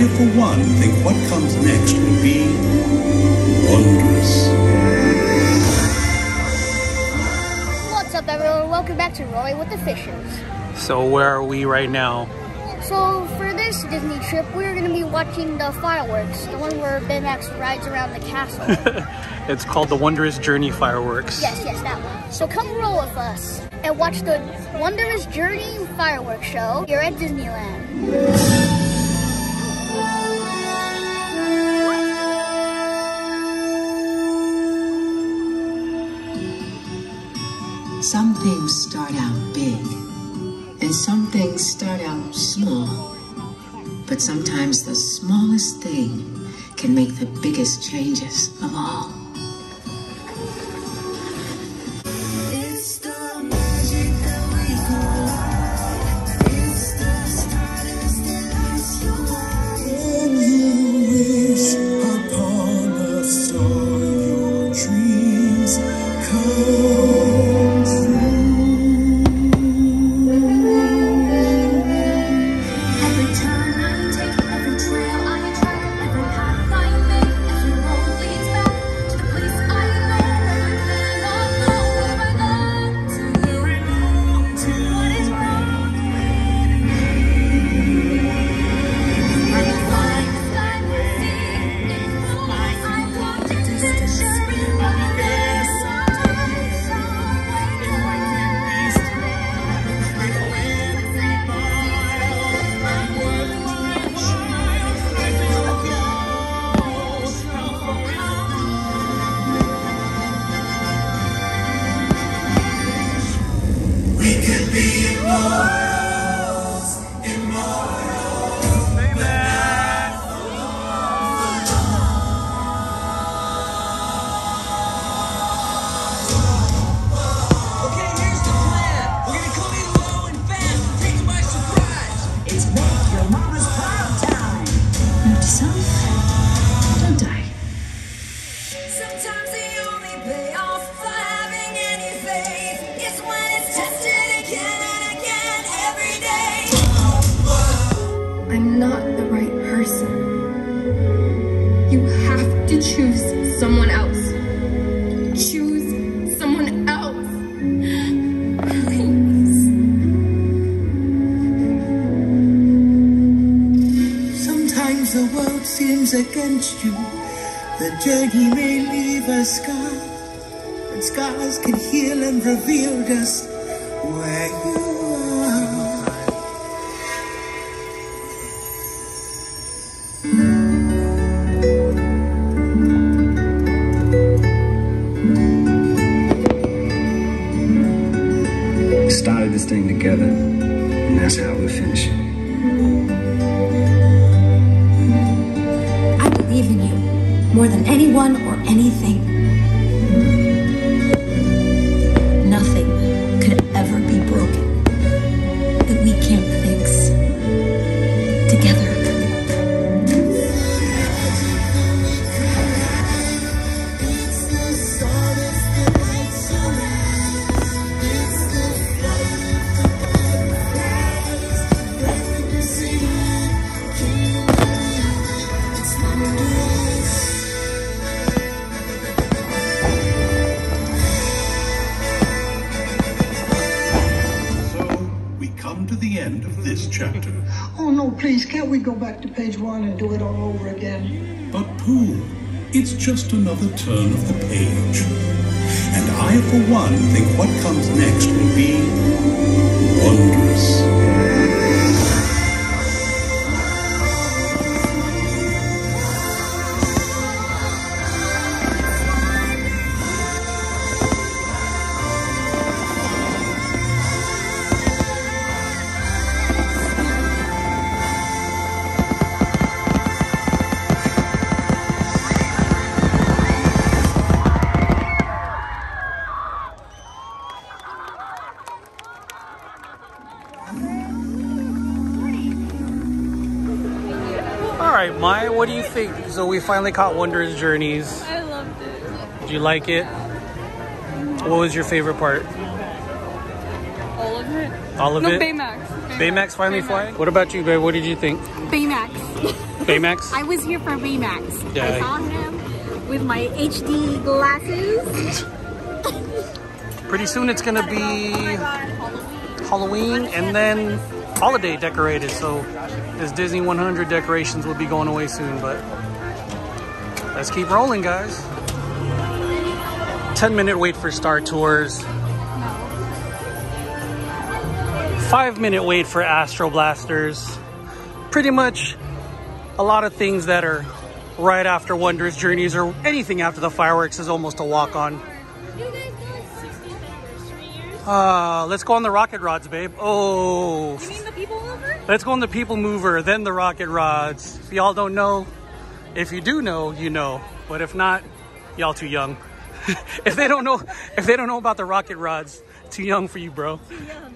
I, for one, think what comes next will be wondrous. What's up, everyone? Welcome back to Rollin with the Fishes. So where are we right now? So for this Disney trip, we're going to be watching the fireworks, the one where Baymax rides around the castle. It's called the Wondrous Journey fireworks. Yes, that one. So come roll with us and watch the Wondrous Journey fireworks show here at Disneyland. Some things start out big, and some things start out small. But sometimes the smallest thing can make the biggest changes of all. It's the magic that we collide. It's the stardust that lights your life. When you wish upon a star, your dreams come true. Every turn I take, every trail I track, every path I make, every road leads back to the place I know, where I belong to, where I belong to what is wrong with me. I will find the sky will see it through my eyes. I want to picture of this somewhere. If I can be strong, with wings and miles, I'm worth my while. I feel the glow somehow. We could be immortals, immortals. Okay, here's the plan. We're gonna come in low and fast and take you by surprise. It's make your mama's proud time. Note to self, don't die. Sometimes the only payoff for having any faith is when it's tested again and again every day. I'm not the right person. You have to choose someone else. Choose someone else. Please. Sometimes the world seems against you. The journey may leave a scar, but scars can heal and reveal just where you are. Started this thing together, and that's how we'll finish it. I believe in you more than anyone or anything. Nothing could ever be broken that we can't fix together. We come to the end of this chapter. Oh no, please, can't we go back to page 1 and do it all over again? But Pooh, it's just another turn of the page. And I, for one, think what comes next will be wondrous. All right, Mai, what do you think? So we finally caught Wondrous Journeys. I loved it. Did you like it? What was your favorite part? All of it. All of No, it? Baymax. Baymax finally flying? What about you, babe? What did you think? Baymax. Baymax? I was here for Baymax. Yeah. I saw him with my HD glasses. Pretty soon it's gonna be Halloween and then holiday decorated. So this Disney 100 decorations will be going away soon, but let's keep rolling, guys. 10-minute wait for Star Tours. 5-minute wait for Astro Blasters. Pretty much a lot of things that are right after Wondrous Journeys or anything after the fireworks is almost a walk-on. Let's go on the rocket rods, babe. Oh. You mean the people mover? Let's go on the people mover, then the rocket rods. If y'all don't know, if you do know, you know. But if not, y'all too young. if they don't know about the rocket rods, too young for you, bro. Too young.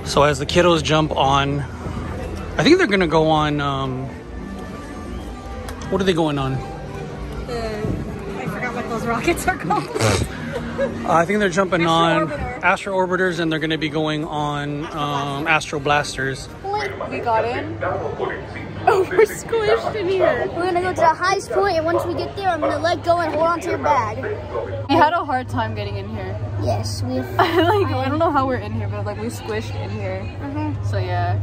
So as the kiddos jump on, I think they're gonna go on, what are they going on? I forgot what those rockets are called. I think they're jumping on Orbiter. Astro Orbiters, and they're going to be going on Astro Blasters. We got in. Oh, we're squished in here. We're gonna go to the highest point, and once we get there, I'm gonna let go and hold on to your bag. We had a hard time getting in here. Yes, we've... I don't know how we're in here, but like we squished in here. So yeah.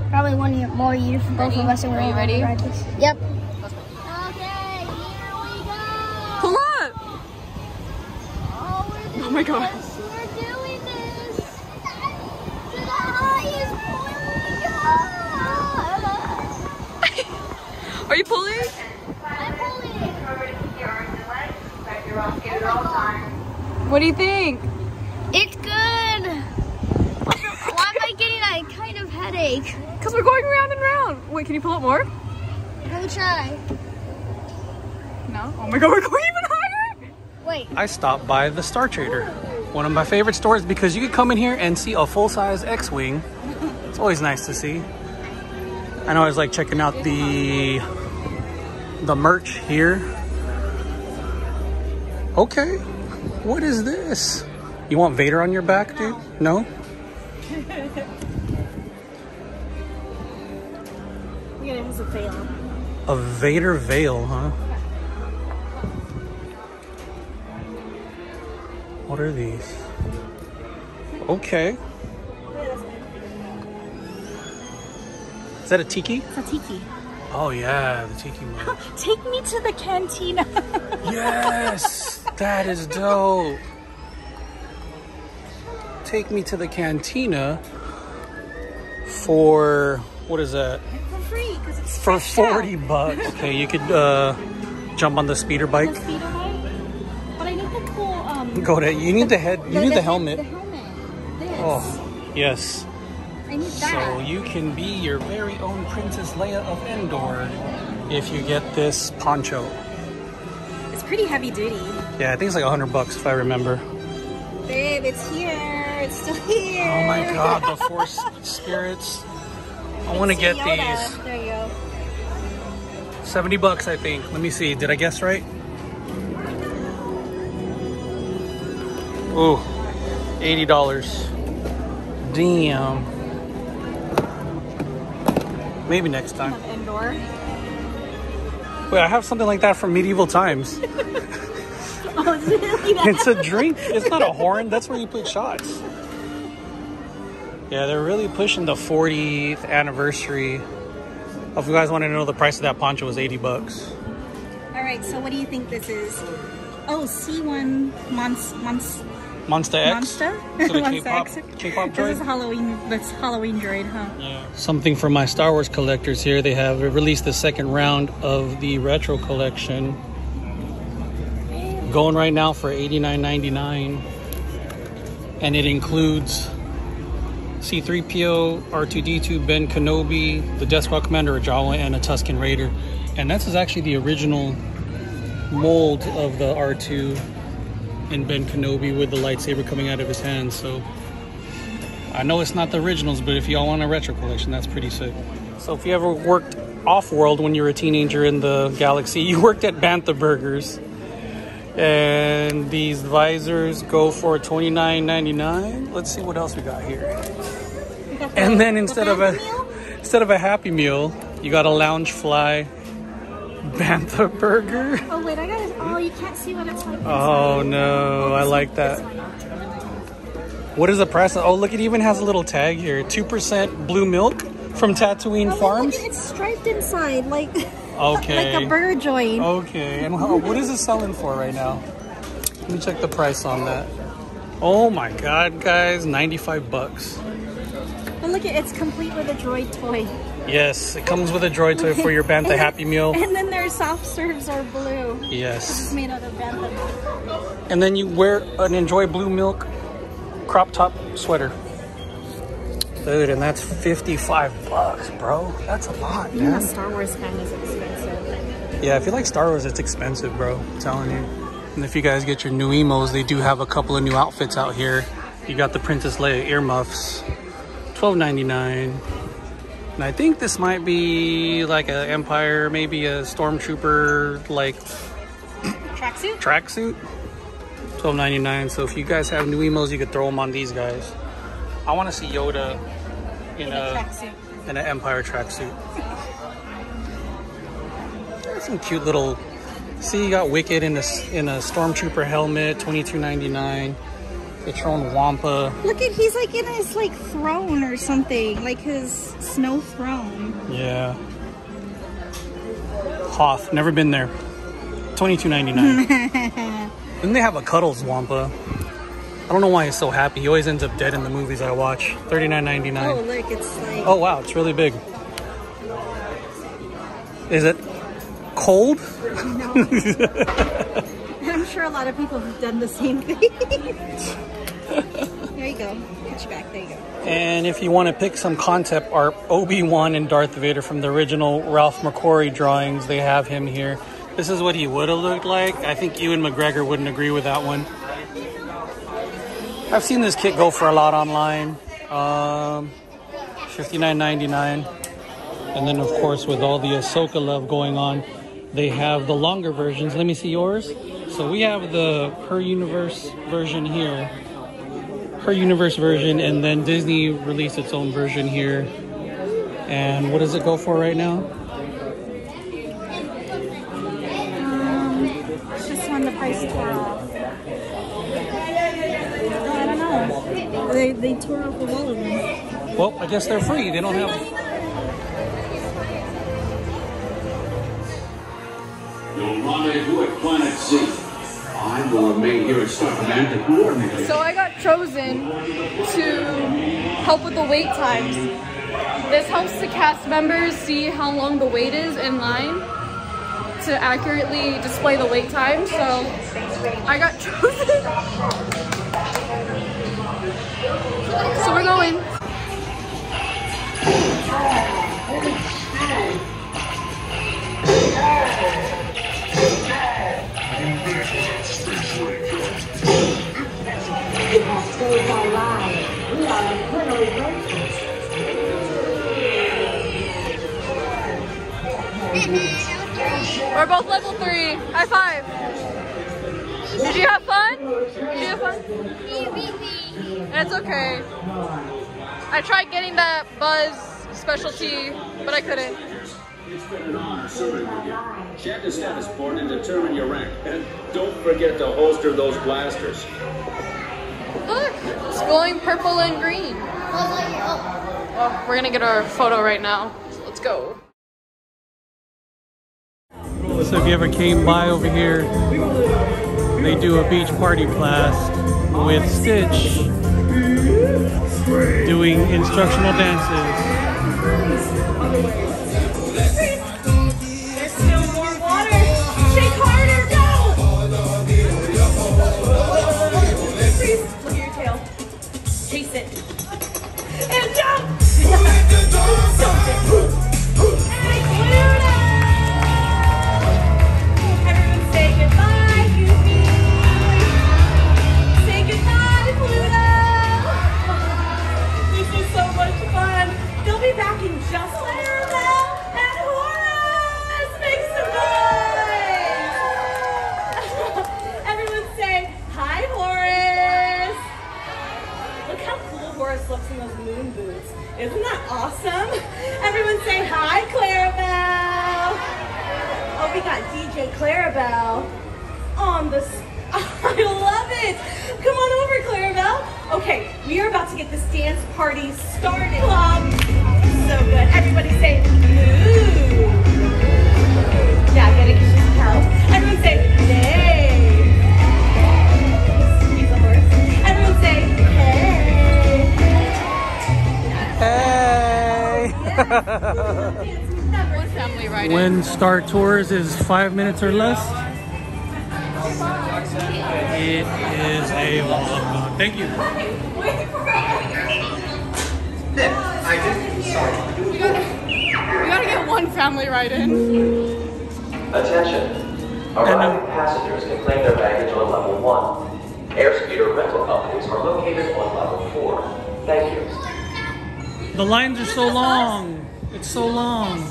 Probably one more year for both of us. Are you ready? Yep. Okay, here we go. Pull up! Oh my god. We're doing this to the highest point we go. Are you pulling? I'm pulling. What do you think? It's good. Why am I getting a kind of headache? Because we're going round and round. Wait, can you pull up more? Let me try. No? Oh my god, we're going even higher? Wait. I stopped by the Star Trader, one of my favorite stores, because you could come in here and see a full-size X-Wing. It's always nice to see. I know I was like checking out the merch here. Okay, what is this? You want Vader on your back, dude? No? Yeah, it has a veil. A Vader veil, huh? What are these? Okay. Is that a tiki? It's a tiki. Oh yeah, the tiki mug. Take me to the cantina. Yes, that is dope. Take me to the cantina for, what is that? For free, because it's For 40 bucks. Okay, you could jump on the speeder bike. The speeder bike. But I need the cool Go to, you need the head, you need the helmet. The helmet. This. Oh, yes. I need So that. you can be your very own Princess Leia of Endor if you get this poncho. It's pretty heavy duty. Yeah, I think it's like 100 bucks if I remember. Babe, it's here. It's still here. Oh my god, the Force spirits. I want to get these. There you go. 70 bucks, I think. Let me see. Did I guess right? Ooh, $80. Damn. Maybe next time. Indoor. Wait, I have something like that from medieval times. Oh, it's really that? It's a drink. It's not a horn. That's where you put shots. Yeah, they're really pushing the 40th anniversary. If you guys want to know, the price of that poncho was 80 bucks. All right, so what do you think this is? Oh, C1 Monster X? Monster? So the Monster X. K-pop This is droid? Halloween. That's Halloween droid, huh? Yeah. Something for my Star Wars collectors here. They have released the second round of the retro collection. Going right now for $89.99. And it includes C-3PO, R2-D2, Ben Kenobi, the Death Squad Commander Jawa, and a Tusken Raider. And this is actually the original mold of the R2 and Ben Kenobi with the lightsaber coming out of his hand. So I know it's not the originals, but if y'all want a retro collection, that's pretty sick. So if you ever worked off-world when you were a teenager in the galaxy, you worked at Bantha Burgers. And these visors go for $29.99. Let's see what else we got here. And then instead of a Happy Meal, You got a lounge fly bantha burger. Oh wait, I got it. Oh, you can't see what it's like. Oh no, I like that. What is the price? Oh, look, it even has a little tag here. 2% blue milk from Tatooine Farms. Look, it's striped inside, like okay, like a burger joint. Okay, and what is it selling for right now? Let me check the price on that. Oh my God, guys, 95 bucks. But look, it's complete with a droid toy. Yes, it comes with a droid toy for your bantha Happy Meal. And then their soft serves are blue. Yes. It's made out of bantha milk. And then you wear an Enjoy Blue Milk crop top sweater. Dude, and that's 55 bucks, bro. That's a lot, man. Being a Star Wars fan is expensive. Yeah, if you like Star Wars, it's expensive, bro. I'm telling you. And if you guys get your new emos, they do have a couple of new outfits out here. You got the Princess Leia earmuffs, $12.99. And I think this might be like an Empire, maybe a Stormtrooper, like tracksuit. $12.99. So if you guys have new emos, you could throw them on these guys. I want to see Yoda in an Empire tracksuit. Some cute little. See, you got Wicked in a Stormtrooper helmet, $22.99. It's your own Wampa. Look at, he's like in his like throne or something, like his snow throne. Yeah. Hoth, never been there. $22.99. Then they have a Cuddles Wampa. I don't know why he's so happy. He always ends up dead in the movies I watch. $39.99. Oh look, it's like. Oh wow, it's really big. Is it cold? No. I'm sure a lot of people have done the same thing. There you go. Put you back. There you go. And if you want to pick some concept art, Obi-Wan and Darth Vader from the original Ralph McQuarrie drawings, they have him here. This is what he would have looked like. I think Ewan McGregor wouldn't agree with that one. I've seen this kit go for a lot online. $59.99. And then, of course, with all the Ahsoka love going on, they have the longer versions. Let me see yours. So we have the Her Universe version here. Her Universe version, and then Disney released its own version here. And what does it go for right now? This one, the price tore off. I don't know. They tore off the wall of them. Well, I guess they're free. They don't have... You'll rendezvous at Planet Z. I'm going to remain here at Star Command to coordinate. So I got chosen to help with the wait times. This helps the cast members see how long the wait is in line to accurately display the wait time. So I got chosen. So we're going. We're both level 3. High five. Did you have fun? Did you have fun? It's okay. I tried getting that Buzz specialty, but I couldn't. It's been an honor serving with you. Check the status board and determine your rank. And don't forget to holster those blasters. Look, it's glowing purple and green. Oh, we're gonna get our photo right now. So let's go. So if you ever came by over here, they do a beach party blast with Stitch doing instructional dances. There's still more water. Shake harder, go! Freeze. Look at your tail. Chase it. And jump! Everyone say goodbye, Goofy. Say goodbye, Pluto. This is so much fun. They'll be back in just a little bit. Clarabelle on the... I love it! Come on over, Clarabelle. Okay, we are about to get this dance party started. So good. Everybody say, moo. Yeah, get it because she's a cow. Everyone say, nay. He's a horse. Everyone say, hey. Hey! One family ride. When Star Tours is 5 minutes or less, it is a walk. Thank you. We gotta get one family ride in. Attention. Arriving passengers can claim their baggage on level 1. Airspeeder rental companies are located on level 4. Thank you. The lines are so long. It's so long.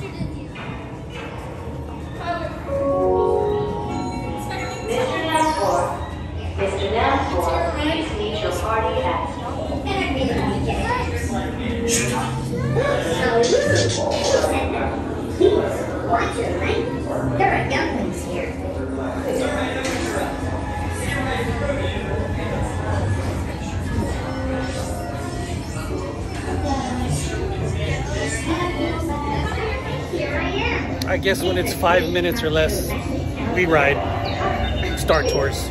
Mr. Nasport, please meet your party at There are younglings here. I guess when it's 5 minutes or less, we ride Star Tours.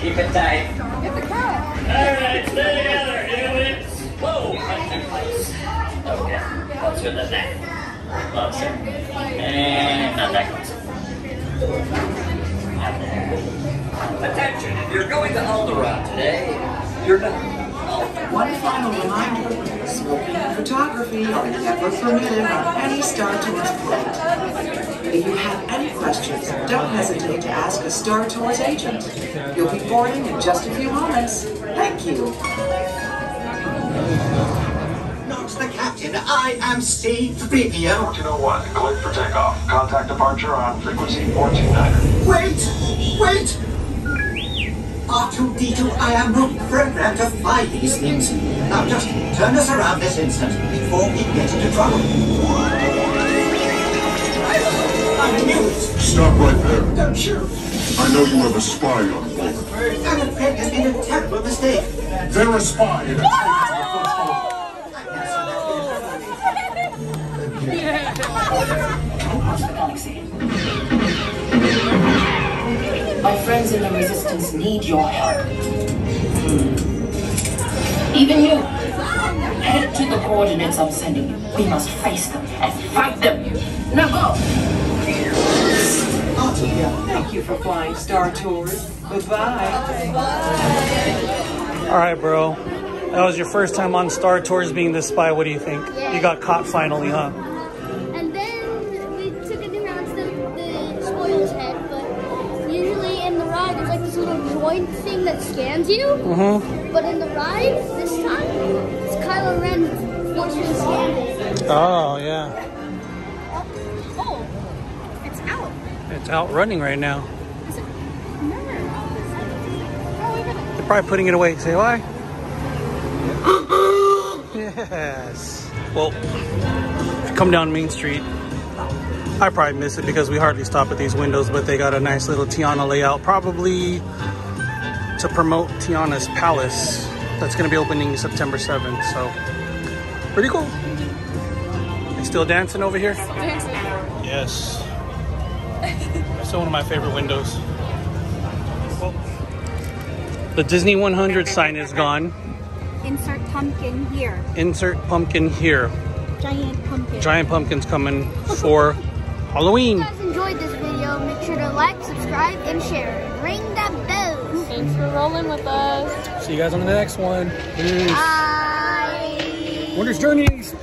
Keep it tight. Alright, stay together, aliens. Whoa, not too close. Okay, closer than that. Closer. And not that close. Not there. Attention, if you're going to Alderaan today, you're not. One final reminder, smoking and photography are never permitted on any Star Tours flight. If you have any questions, don't hesitate to ask a Star Tours agent. You'll be boarding in just a few moments. Thank you. Not the captain, I am C-3PO. You know what? Click for takeoff. Contact departure on frequency 429. Wait! R2-D2, I am not programmed to fly these things. Now just turn us around this instant before we get into trouble. I knew it! Stop right there. Don't shoot! I know you have a spy on board. I'm afraid there's been a terrible mistake. They're a spy and it's My friends in the Resistance need your help. Even you. Head to the coordinates I'm sending you. We must face them and fight them. Now go! Thank you for flying Star Tours. Goodbye. All right, bro. That was your first time on Star Tours being the spy. What do you think? Yeah. You got caught finally, huh? And then we took it around the spoils head, but usually in the ride there's like this little joint thing that scans you. Mm-hmm. But in the ride, this time, it's Kylo Ren forcing scanning. Oh, yeah. Oh, it's out. It's out running right now. Is it? No. They're probably putting it away. Say why? Yes. Well, if you come down Main Street, I probably miss it because we hardly stop at these windows, but they got a nice little Tiana layout, probably to promote Tiana's Palace. That's going to be opening September 7th, so pretty cool. You still dancing over here? Still dancing. Yes. That's one of my favorite windows. Well, the Disney 100 sign is gone. Insert pumpkin here. Insert pumpkin here. Giant pumpkin. Giant pumpkins coming for Halloween. If you guys enjoyed this video, make sure to like, subscribe, and share. Ring that bell. Thanks for rolling with us. See you guys on the next one. Peace. Bye. Wondrous Journeys.